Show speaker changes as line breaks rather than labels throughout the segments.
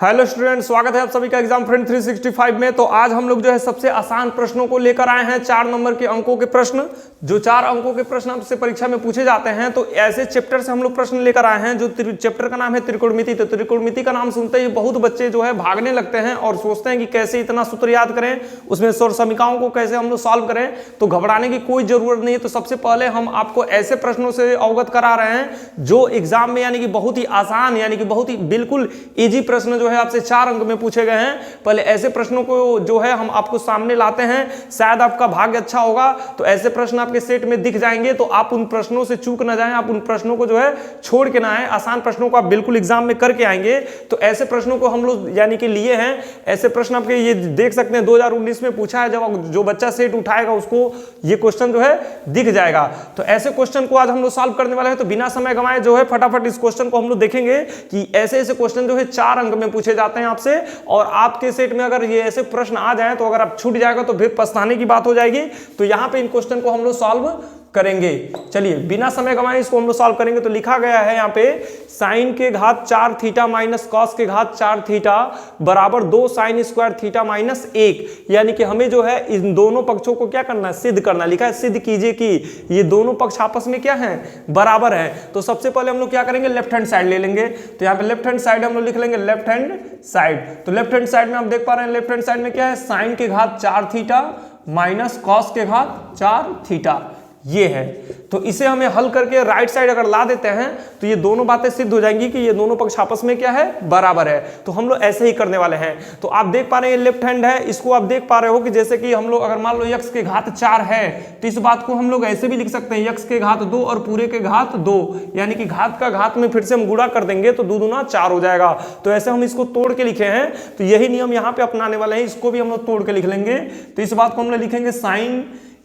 Hello student, स्वागत है आप सभी का एग्जाम फ्रेंड 365 में। तो आज हम लोग जो है सबसे आसान प्रश्नों को लेकर आए हैं। 4 नंबर के अंकों के प्रश्न, जो 4 अंकों के प्रश्न आपसे परीक्षा में पूछे जाते हैं। तो ऐसे चैप्टर से हम लोग प्रश्न लेकर आए हैं। जो चैप्टर का नाम है त्रिकोणमिति। तो त्रिकोणमिति का नाम सुनते ही बहुत बच्चे जो है भागने लगते हैं और सोचते हैं कि कैसे इतना सूत्र याद करें, उसमें सौर समीकरणों को कैसे हम लोग सॉल्व करें। तो घबराने की कोई जरूरत नहीं है। तो सबसे पहले हम आपको ऐसे प्रश्नों से अवगत करा रहे हैं जो एग्जाम में यानी कि बहुत ही आसान, यानी कि बहुत ही बिल्कुल इजी प्रश्न जो है आपसे 4 अंक में पूछे गए हैं। पहले ऐसे प्रश्नों को जो है हम आपको सामने लाते हैं। शायद आपका भाग्य अच्छा होगा तो ऐसे प्रश्न आपके सेट में दिख जाएंगे, तो आप उन प्रश्नों से चूक ना जाएं, आप उन प्रश्नों को जो है छोड़ के ना आए। आसान प्रश्नों को आप बिल्कुल एग्जाम में करके आएंगे। तो ऐसे प्रश्नों को हम लोग यानी कि लिए हैं। ऐसे प्रश्न आपके ये देख सकते हैं 2019 में पूछा है। जब जो बच्चा सेट उठाएगा उसको ये क्वेश्चन जो है दिख जाएगा। तो ऐसे क्वेश्चन को आज हम लोग सॉल्व करने वाले हैं। तो बिना समय गंवाए जो है फटाफट इस क्वेश्चन को हम लोग देखेंगे कि ऐसे ऐसे क्वेश्चन जो है 4 अंक में पूछे जाते हैं आपसे। और आपके सेट में अगर ये ऐसे प्रश्न आ जाएं तो अगर आप छूट जाएगा तो फिर पछताने की बात हो जाएगी। तो यहां पे इन क्वेश्चन को हम लोग सॉल्व करेंगे। चलिए बिना समय गंवाए इसको हम लोग सॉल्व करेंगे। तो लिखा गया है यहाँ पे साइन के घात 4 थीटा माइनस कॉस के घात 4 थीटा बराबर 2 साइन स्क्वायर थीटा माइनस 1। यानी कि हमें जो है इन दोनों पक्षों को क्या करना है, सिद्ध करना। लिखा है सिद्ध कीजिए कि ये दोनों पक्ष आपस में क्या है, बराबर है। तो सबसे पहले हम लोग क्या करेंगे, लेफ्ट हैंड साइड ले लेंगे। तो यहाँ पे लेफ्ट हैंड साइड हम लोग लिख लेंगे लेफ्ट हैंड साइड। तो लेफ्ट हैंड साइड में आप देख पा रहे हैं लेफ्ट हैंड साइड में क्या है, साइन के घात 4 थीटा माइनस कॉस के घात 4 थीटा ये है। तो इसे हमें हल करके राइट साइड अगर ला देते हैं तो ये दोनों बातें सिद्ध हो जाएंगी कि ये दोनों पक्ष आपस में क्या है, बराबर है। तो हम लोग ऐसे ही करने वाले हैं। तो आप देख पा रहे हैं ये लेफ्ट हैंड है, इसको आप देख पा रहे हो कि जैसे कि हम लोग अगर मान लो x के घात 4 है तो इस बात को हम लोग ऐसे भी लिख सकते हैं x के घात 2 और पूरे के घात 2, यानी कि घात का घात में फिर से हम गुणा कर देंगे तो 2 दूना 4 हो जाएगा। तो ऐसे हम इसको तोड़ के लिखे हैं। तो यही नियम यहाँ पे अपनाने वाले हैं, इसको भी हम लोग तोड़ के लिख लेंगे। तो इस बात को हम लोग लिखेंगे साइन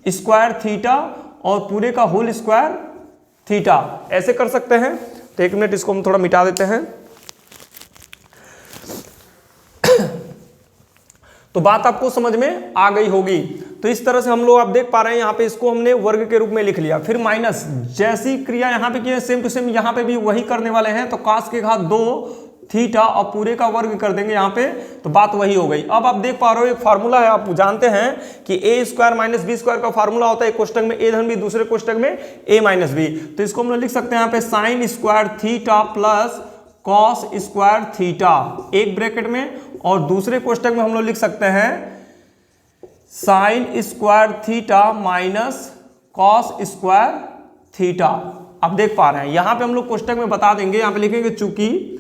स्क्वायर थीटा और पूरे का होल स्क्वायर थीटा, ऐसे कर सकते हैं। तो 1 मिनट इसको हम थोड़ा मिटा देते हैं। तो बात आपको समझ में आ गई होगी। तो इस तरह से हम लोग आप देख पा रहे हैं यहाँ पे इसको हमने वर्ग के रूप में लिख लिया। फिर माइनस जैसी क्रिया यहाँ पे की है सेम टू सेम यहाँ पे भी वही करने वाले हैं। तो cos के घात 2 थीटा और पूरे का वर्ग कर देंगे यहाँ पे, तो बात वही हो गई। अब आप देख पा रहे हो एक फार्मूला है, आप जानते हैं कि ए स्क्वायर माइनस बी स्क्वायर का फार्मूला होता है। एक कोष्टक में ए धन बी, दूसरे कोष्टक में ए माइनस बी। तो इसको हम लोग लिख सकते हैं यहाँ पे sign square theta plus cos square theta एक ब्रैकेट में, और दूसरे कोष्टक में हम लोग लिख सकते हैं sign square theta minus cos square theta. आप देख पा रहे हैं यहाँ पे हम लोग कोष्टक में बता देंगे, यहाँ पे लिखेंगे चूंकि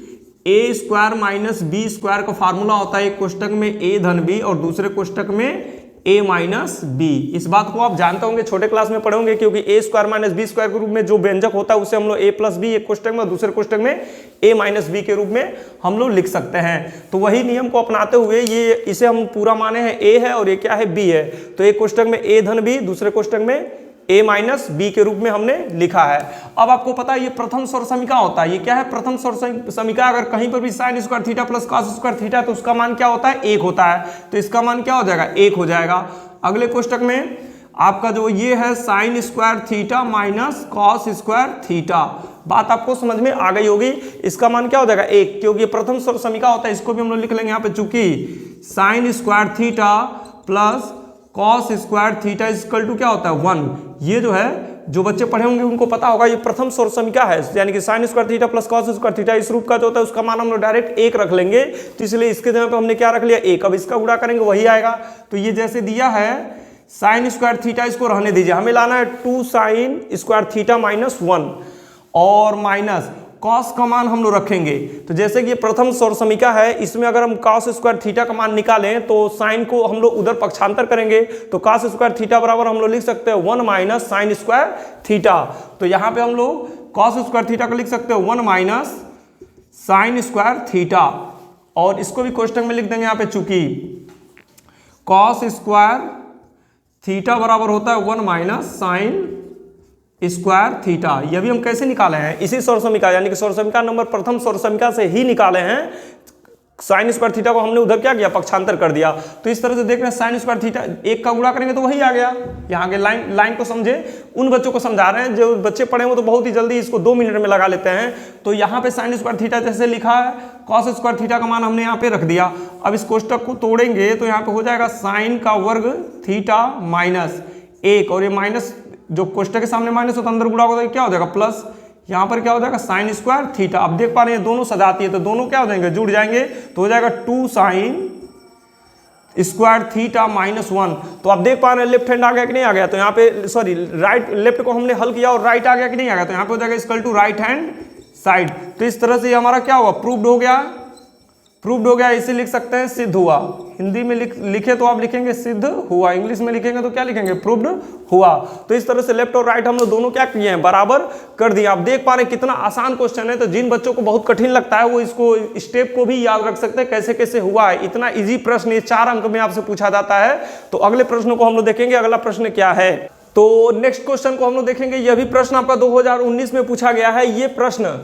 ए स्क्वायर माइनस बी स्क्वायर का फार्मूला होता है एक कोष्टक में ए धन बी और दूसरे कोष्टक में ए माइनस बी। इस बात को आप जानते होंगे, छोटे क्लास में पढ़े होंगे, क्योंकि ए स्क्वायर माइनस बी स्क्वायर के रूप में जो व्यंजक होता है उसे हम लोग ए प्लस बी एक कोष्टक में और दूसरे कोष्टक में ए माइनस बी के रूप में हम लोग लिख सकते हैं। तो वही नियम को अपनाते हुए ये इसे हम पूरा माने हैं ए है और ये क्या है, बी है। तो एक कोष्टक में ए धन बी, दूसरे कोष्टक में a माइनस बी के रूप में हमने लिखा है। अब आपको पता है ये प्रथम सौर समीकरण होता है। ये क्या है, प्रथम सौर समीकरण। अगर कहीं पर भी sign square theta plus cos square theta तो उसका मान क्या होता है, 1 होता है। तो इसका मान क्या हो जाएगा, 1 हो जाएगा। अगले कोष्टक में आपका जो ये है sign square theta minus cos square theta, बात आपको समझ में आ गई होगी। इसका मान क्या हो जाएगा, 1, क्योंकि प्रथम सौर समीकरण होता है। इसको भी हम लोग लिख लेंगे यहाँ पे, चूंकि sine square theta plus cos square theta equal to क्या होता है, 1। ये जो है, जो बच्चे पढ़े होंगे उनको पता होगा ये प्रथम सौर समीकरण है। यानी कि sign square theta plus cos square theta इस रूप का जो होता है उसका मान हम लोग डायरेक्ट 1 रख लेंगे। तो इसलिए इसके जगह पे हमने क्या रख लिया, 1। अब इसका गुणा करेंगे वही आएगा। तो ये जैसे दिया है साइन स्क्वायर थीटा, इसको रहने दीजिए, हमें लाना है 2 साइन स्क्वायर थीटा माइनस 1 और माइनस कॉस का मान हम लोग रखेंगे। तो जैसे कि ये प्रथम सौर समीकरण है, इसमें अगर हम कॉस स्क्वायर थीटा का मान निकालें तो साइन को हम लोग उधर पक्षांतर करेंगे। तो कॉस स्क्वायर थीटा बराबर हम लोग लिख सकते हैं 1 माइनस साइन स्क्वायर थीटा। तो यहाँ पे हम लोग कॉस स्क्वायर थीटा को लिख सकते हैं 1 माइनस साइन स्क्वायर थीटा, और इसको भी कोष्टक में लिख देंगे यहाँ पे, चूंकि कॉस स्क्वायर थीटा बराबर होता है 1 माइनस साइन स्क्वायर थीटा। यह भी हम कैसे निकाले हैं, इसी सौर समीकरण यानी कि सौर समीकरण नंबर प्रथम सौर समीकरण से ही निकाले हैं। साइन स्क्वायर थीटा को हमने उधर क्या किया, पक्षांतर कर दिया। तो इस तरह से देख रहे हैं साइन स्क्वायर थीटा, एक का गुणा करेंगे तो वही आ गया। यहाँ के लाइन को समझे, उन बच्चों को समझा रहे हैं जो बच्चे पढ़े वो तो बहुत ही जल्दी इसको 2 मिनट में लगा लेते हैं। तो यहाँ पे साइन स्क्वायर थीटा जैसे लिखा है, कॉस स्क्वायर थीटा का मान हमने यहाँ पे रख दिया। अब इस कोष्टक को तोड़ेंगे तो यहाँ पे हो जाएगा साइन का वर्ग थीटा माइनस 1, और ये माइनस जो कोष्टक के सामने माइनस होता है अंदर गुणा होता है, क्या हो जाएगा प्लस, यहाँ पर क्या हो जाएगा साइन स्क्वायर थीटा। अब देख पा रहे हैं दोनों सजाती है तो दोनों क्या हो जाएंगे, जुड़ जाएंगे, तो हो जाएगा 2 साइन स्क्वायर थीटा -1। तो आप देख पा रहे हैं लेफ्ट हैंड आ गया कि नहीं आ गया, तो यहाँ पे सॉरी राइट, लेफ्ट को हमने हल किया और राइट आ गया कि नहीं आ गया, तो यहाँ पे हो जाएगा equal to right hand side. तो इस तरह से हमारा क्या होगा, प्रूव्ड हो गया, प्रूव्ड हो गया। इसे लिख सकते हैं सिद्ध हुआ। हिंदी में लिखे तो आप लिखेंगे सिद्ध हुआ, इंग्लिश में लिखेंगे तो क्या लिखेंगे, प्रूव्ड हुआ। तो इस तरह से लेफ्ट और राइट हम लोग दोनों क्या किए हैं, बराबर कर दिया। आप देख पा रहे हैं कितना आसान क्वेश्चन है। तो जिन बच्चों को बहुत कठिन लगता है वो इसको स्टेप को भी याद रख सकते हैं, कैसे कैसे हुआ है। इतना इजी प्रश्न ये 4 अंक में आपसे पूछा जाता है। तो अगले प्रश्न को हम लोग देखेंगे, अगला प्रश्न क्या है। तो नेक्स्ट क्वेश्चन को हम लोग देखेंगे। यह भी प्रश्न आपका 2019 में पूछा गया है। ये प्रश्न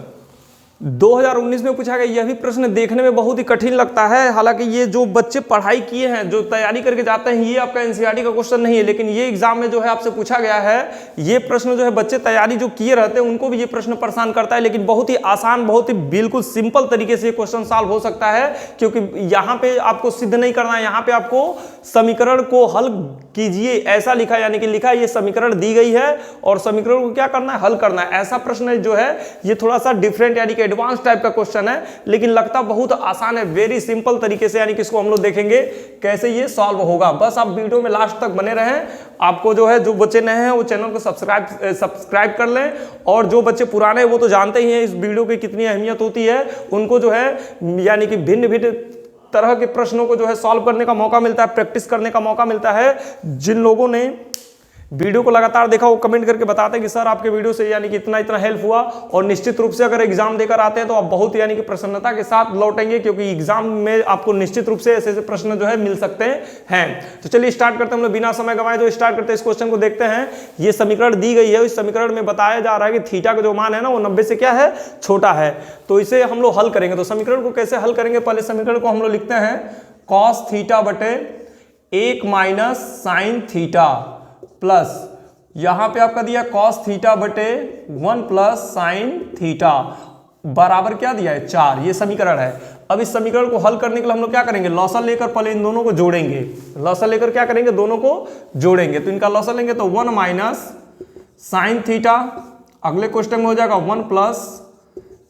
2019 में पूछा गया। यह भी प्रश्न देखने में बहुत ही कठिन लगता है। हालांकि ये जो बच्चे पढ़ाई किए हैं, जो तैयारी करके जाते हैं, ये आपका एनसीईआरटी का क्वेश्चन नहीं है, लेकिन ये एग्जाम में जो है आपसे पूछा गया है। ये प्रश्न जो है बच्चे तैयारी जो किए रहते हैं उनको भी ये प्रश्न परेशान करता है, लेकिन बहुत ही आसान, बहुत ही बिल्कुल सिंपल तरीके से ये क्वेश्चन सॉल्व हो सकता है। क्योंकि यहाँ पे आपको सिद्ध नहीं करना है, यहाँ पे आपको समीकरण को हल कीजिए ऐसा लिखा, यानी कि लिखा ये समीकरण दी गई है और समीकरण को क्या करना है, हल करना है। ऐसा प्रश्न जो है ये थोड़ा सा डिफरेंट यानी कि एडवांस टाइप का क्वेश्चन है, लेकिन लगता बहुत आसान है, वेरी सिंपल तरीके से। यानी कि इसको हम लोग देखेंगे कैसे ये सॉल्व होगा। बस आप वीडियो में लास्ट तक बने रहें। आपको जो है, जो बच्चे नए हैं वो चैनल को सब्सक्राइब कर लें, और जो बच्चे पुराने हैं वो तो जानते ही हैं इस वीडियो की कितनी अहमियत होती है। उनको जो है यानी कि भिन्न भिन्न तरह के प्रश्नों को जो है सॉल्व करने का मौका मिलता है, प्रैक्टिस करने का मौका मिलता है। जिन लोगों ने वीडियो को लगातार देखा वो कमेंट करके बताते हैं कि सर आपके वीडियो से यानी कि इतना इतना हेल्प हुआ। और निश्चित रूप से अगर एग्जाम देकर आते हैं तो आप बहुत यानी कि प्रसन्नता के साथ लौटेंगे, क्योंकि एग्जाम में आपको निश्चित रूप से ऐसे ऐसे प्रश्न जो है मिल सकते हैं। तो चलिए स्टार्ट करते हैं, हम लोग बिना समय गंवाए जो स्टार्ट करते हैं। इस क्वेश्चन को देखते हैं। ये समीकरण दी गई है, इस समीकरण में बताया जा रहा है कि थीटा का जो मान है ना वो 90 से क्या है, छोटा है। तो इसे हम लोग हल करेंगे। तो समीकरण को कैसे हल करेंगे, पहले समीकरण को हम लोग लिखते हैं कॉस थीटा बटे 1 माइनस साइन थीटा प्लस, यहां पे आपका दिया कॉस थीटा बटे 1 प्लस साइन थीटा बराबर क्या दिया है, 4। ये समीकरण है। अब इस समीकरण को हल करने के लिए हम लोग क्या करेंगे, लॉसल लेकर पहले इन दोनों को जोड़ेंगे। लॉसल लेकर क्या करेंगे, दोनों को जोड़ेंगे। तो इनका लॉसल लेंगे तो 1 माइनस साइन थीटा, अगले क्वेश्चन में हो जाएगा 1 प्लस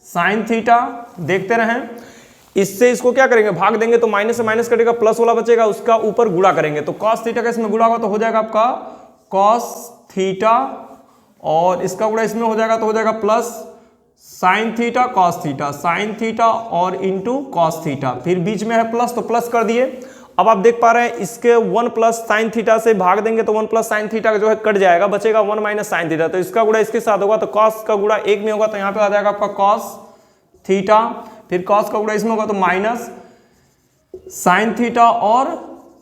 साइन थीटा। देखते रहें। इससे इसको क्या करेंगे, भाग देंगे तो माइनस से माइनस कटेगा, प्लस वाला बचेगा, उसका ऊपर गुणा करेंगे। तो कॉस थीटा का इसमें गुणा होगा तो हो जाएगा आपका कॉस थीटा, और इसका गुणा इसमें हो जाएगा तो हो जाएगा plus sine theta cos theta, sine theta और इंटू कॉस थीटा। फिर बीच में है प्लस तो प्लस कर दिए। अब आप देख पा रहे हैं इसके 1 प्लस साइन थीटा से भाग देंगे तो 1 प्लस साइन थीटा जो है कट जाएगा, बचेगा 1 माइनस साइन थीटा। तो इसका गुणा इसके साथ होगा तो कॉस का गुणा 1 में होगा तो यहाँ पे आ जाएगा आपका कॉस थीटा। फिर कॉस का गुणा इसमें होगा तो माइनस साइन थीटा और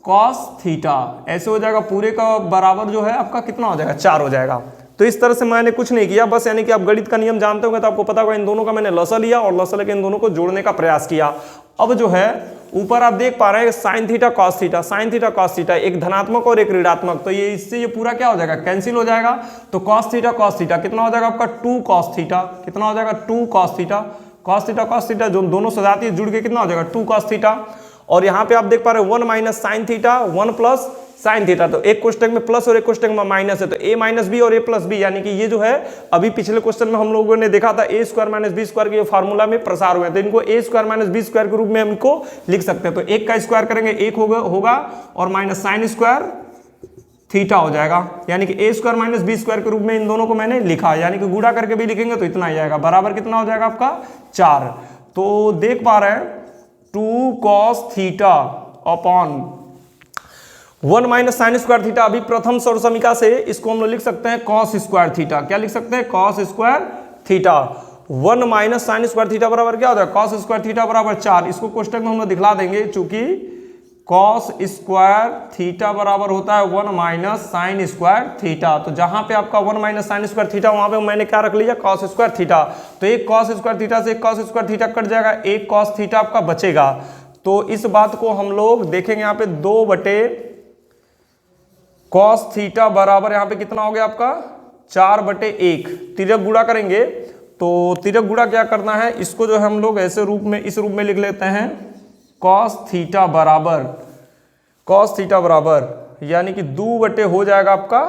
कॉस थीटा। ऐसे हो जाएगा पूरे का बराबर जो है आपका कितना हो जाएगा, 4 हो जाएगा। तो इस तरह से मैंने कुछ नहीं किया, बस यानी कि आप गणित का नियम जानते होंगे तो आपको पता होगा इन दोनों का मैंने लॉसल लिया और लॉसल लेके इन दोनों को जोड़ने का प्रयास किया। अब जो है ऊपर आप देख पा रहे हैं sine theta cos theta, sine theta cos theta, एक धनात्मक और एक ऋणात्मक। तो ये इससे ये पूरा क्या हो जाएगा, कैंसिल हो जाएगा। तो कॉस थीटा कितना हो जाएगा आपका 2 कॉस थीटा, कितना हो जाएगा 2 कॉस थीटा। कॉस थीटा जो दोनों सजाती है जुड़ के कितना हो जाएगा 2 कॉस थीटा। और यहाँ पे आप देख पा रहे हैं 1 minus sine theta 1 plus sine theta. तो एक क्वेश्चन में प्लस और एक क्वेश्चन में माइनस है, तो a माइनस बी और a प्लस बी, यानी कि ये जो है अभी पिछले क्वेश्चन में हम लोगों ने देखा था a square minus B square के फार्मूला में प्रसार हुए, तो इनको a square minus B square के रूप में हम इनको लिख सकते हैं। तो 1 का स्क्वायर करेंगे 1 होगा और माइनस साइन स्क्वायर थीटा हो जाएगा, यानी कि a square minus B square के रूप में इन दोनों को मैंने लिखा, यानी कि गुणा करके भी लिखेंगे तो इतना ही आएगा, बराबर कितना हो जाएगा आपका 4। तो देख पा रहे हैं 2 cos theta upon 1 minus sign square theta. अभी प्रथम सौर समीका से इसको हम लोग लिख सकते हैं कॉस स्क्वायर थीटा। क्या लिख सकते हैं, cos square theta. 1 minus sign square theta बराबर क्या होता है, कॉस स्क्वायर थीटा बराबर 4। इसको कोष्टक में हम लोग दिखला देंगे, चूंकि कॉस स्क्वायर थीटा बराबर होता है 1 माइनस साइन स्क्वायर थीटा। तो जहां पे आपका 1 माइनस साइन स्क्वायर थीटा, वहां पे मैंने क्या रख लिया, कॉस स्क्वायर थीटा। तो एक कॉस स्क्वायर थीटा से एक कॉस स्क्वायर थीटा कट जाएगा, एक कॉस थीटा आपका बचेगा। तो इस बात को हम लोग देखेंगे यहाँ पे 2 बटे कॉस थीटा बराबर यहाँ पे कितना हो गया आपका 4 बटे 1। तिर्यक गुणा करेंगे तो तिर्यक गुणा क्या करना है, इसको जो है हम लोग ऐसे रूप में, इस रूप में लिख लेते हैं कॉस थीटा बराबर यानी कि 2 बटे हो जाएगा आपका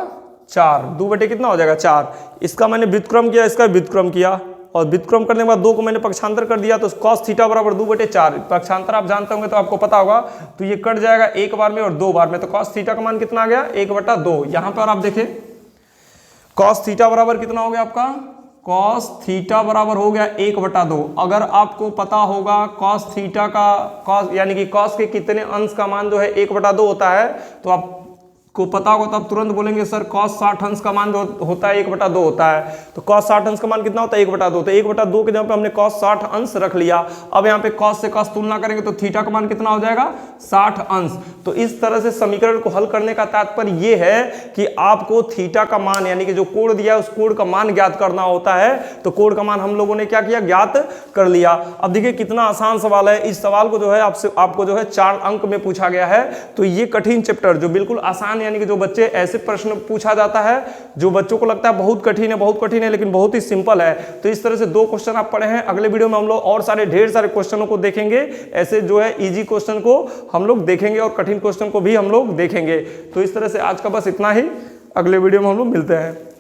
4। 2 बटे कितना हो जाएगा 4। इसका मैंने व्युत्क्रम किया, इसका व्युत्क्रम किया और व्युत्क्रम करने के बाद 2 को मैंने पक्षांतर कर दिया तो कॉस थीटा बराबर 2 बटे 4। पक्षांतर आप जानते होंगे तो आपको पता होगा, तो ये कट जाएगा 1 बार में और 2 बार में, तो कॉस थीटा का मान कितना आ गया 1/2। यहाँ पर आप देखें कॉस थीटा बराबर कितना हो गया आपका, कॉस थीटा बराबर हो गया 1/2। अगर आपको पता होगा कॉस थीटा का कॉस यानी कि कॉस के कितने अंश का मान जो है 1/2 होता है, तो आपको पता होगा तो आप तुरंत बोलेंगे सर कॉस 60 अंश का मान जो होता है 1/2 होता है। तो कॉस 60 अंश का मान कितना होता है 1/2। तो 1/2 के जगह पे हमने कॉस 60 अंश रख लिया। अब यहाँ पे कॉस से कॉस तुलना करेंगे तो थीटा का मान कितना हो जाएगा 60 अंश। तो इस तरह से समीकरण को हल करने का तात्पर्य ये है कि आपको थीटा का मान यानी कि जो कोण दिया है उस कोण का मान ज्ञात करना होता है। तो कोण का मान हम लोगों ने क्या किया, ज्ञात कर लिया। अब देखिए कितना आसान सवाल है। इस सवाल को जो है आपको जो है 4 अंक में पूछा गया है। तो ये कठिन चैप्टर जो बिल्कुल आसान यानी कि जो बच्चे ऐसे प्रश्न पूछा जाता है जो बच्चों को लगता है बहुत कठिन है लेकिन बहुत ही सिंपल है। तो इस तरह से 2 क्वेश्चन आप पढ़े हैं। अगले वीडियो में हम लोग और सारे ढेर सारे क्वेश्चनों को देखेंगे। ऐसे जो है इजी क्वेश्चन को हम लोग देखेंगे और कठिन क्वेश्चन को भी हम लोग देखेंगे। तो इस तरह से आज का बस इतना ही। अगले वीडियो में हम लोग मिलते हैं।